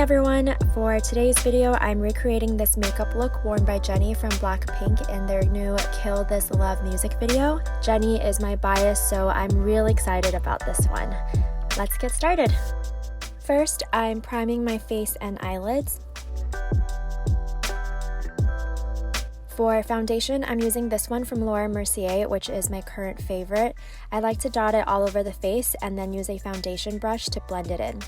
everyone! For today's video, I'm recreating this makeup look worn by Jennie from BLACKPINK in their new Kill This Love music video. Jennie is my bias, so I'm really excited about this one. Let's get started! First, I'm priming my face and eyelids. For foundation, I'm using this one from Mercier, which is my current favorite. I like to dot it all over the face and then use a foundation brush to blend it in.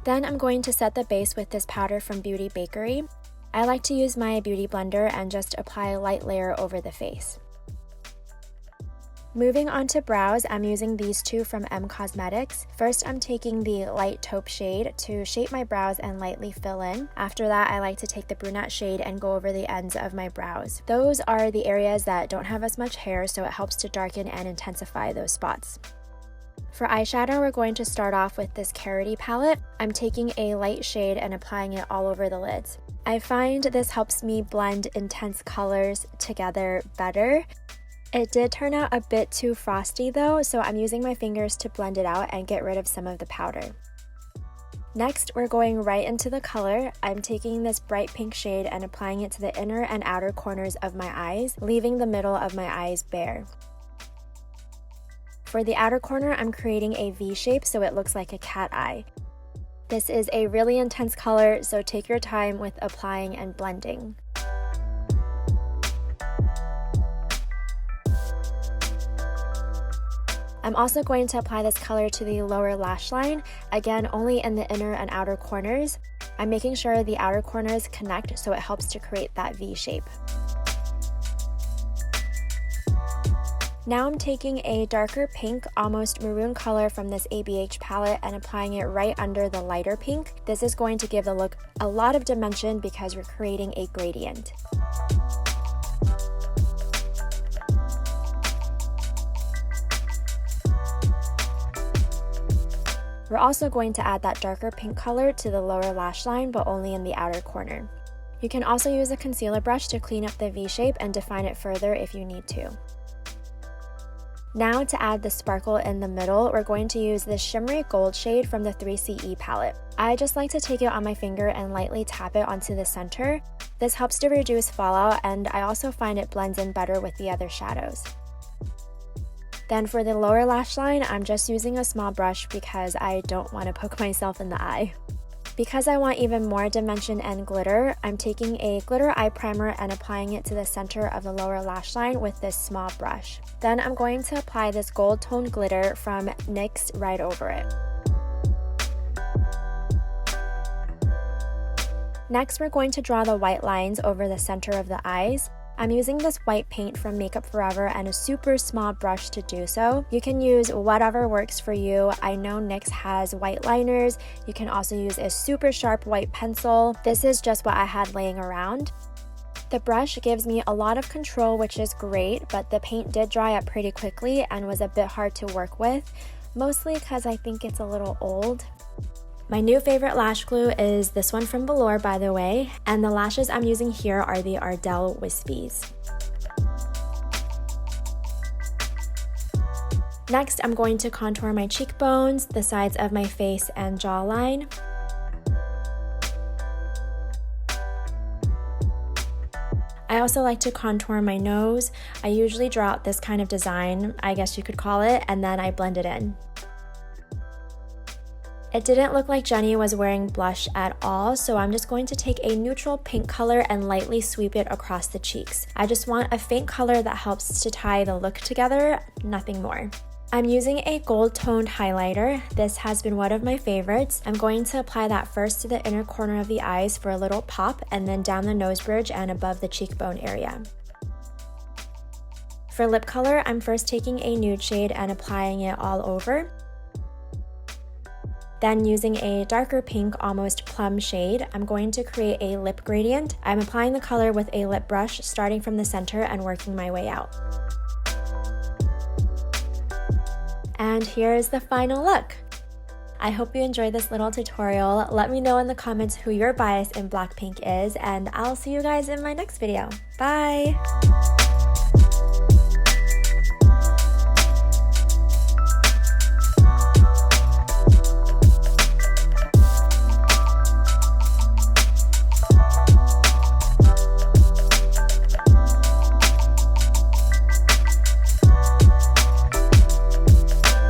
Then I'm going to set the base with this powder from Beauty Bakery. I like to use my beauty blender and just apply a light layer over the face. Moving on to brows, I'm using these two from M Cosmetics. First, I'm taking the light taupe shade to shape my brows and lightly fill in. After that, I like to take the brunette shade and go over the ends of my brows. Those are the areas that don't have as much hair, so it helps to darken and intensify those spots. For eyeshadow, we're going to start off with this Carroty palette. I'm taking a light shade and applying it all over the lids. I find this helps me blend intense colors together better. It did turn out a bit too frosty though, so I'm using my fingers to blend it out and get rid of some of the powder. Next, we're going right into the color. I'm taking this bright pink shade and applying it to the inner and outer corners of my eyes, leaving the middle of my eyes bare. For the outer corner, I'm creating a V shape so it looks like a cat eye. This is a really intense color, so take your time with applying and blending. I'm also going to apply this color to the lower lash line, again only in the inner and outer corners. I'm making sure the outer corners connect so it helps to create that V shape. Now I'm taking a darker pink, almost maroon color from this ABH palette and applying it right under the lighter pink. This is going to give the look a lot of dimension because we're creating a gradient. We're also going to add that darker pink color to the lower lash line, but only in the outer corner. You can also use a concealer brush to clean up the V shape and define it further if you need to. Now to add the sparkle in the middle, we're going to use this shimmery gold shade from the 3CE palette. I just like to take it on my finger and lightly tap it onto the center. This helps to reduce fallout, and I also find it blends in better with the other shadows. Then for the lower lash line, I'm just using a small brush because I don't want to poke myself in the eye. Because I want even more dimension and glitter, I'm taking a glitter eye primer and applying it to the center of the lower lash line with this small brush. Then I'm going to apply this gold toned glitter from NYX right over it. Next, we're going to draw the white lines over the center of the eyes. I'm using this white paint from Makeup Forever and a super small brush to do so. You can use whatever works for you. I know NYX has white liners. You can also use a super sharp white pencil. This is just what I had laying around. The brush gives me a lot of control, which is great, but the paint did dry up pretty quickly and was a bit hard to work with, mostly because I think it's a little old. My new favorite lash glue is this one from Velour, by the way, and the lashes I'm using here are the Ardell Wispies. Next, I'm going to contour my cheekbones, the sides of my face, and jawline. I also like to contour my nose. I usually draw out this kind of design, I guess you could call it, and then I blend it in. It didn't look like Jennie was wearing blush at all, so I'm just going to take a neutral pink color and lightly sweep it across the cheeks. I just want a faint color that helps to tie the look together, nothing more. I'm using a gold toned highlighter. This has been one of my favorites. I'm going to apply that first to the inner corner of the eyes for a little pop, and then down the nose bridge and above the cheekbone area. For lip color, I'm first taking a nude shade and applying it all over. Then using a darker pink, almost plum shade, I'm going to create a lip gradient. I'm applying the color with a lip brush, starting from the center and working my way out. And here is the final look. I hope you enjoyed this little tutorial. Let me know in the comments who your bias in BLACKPINK is, and I'll see you guys in my next video. Bye!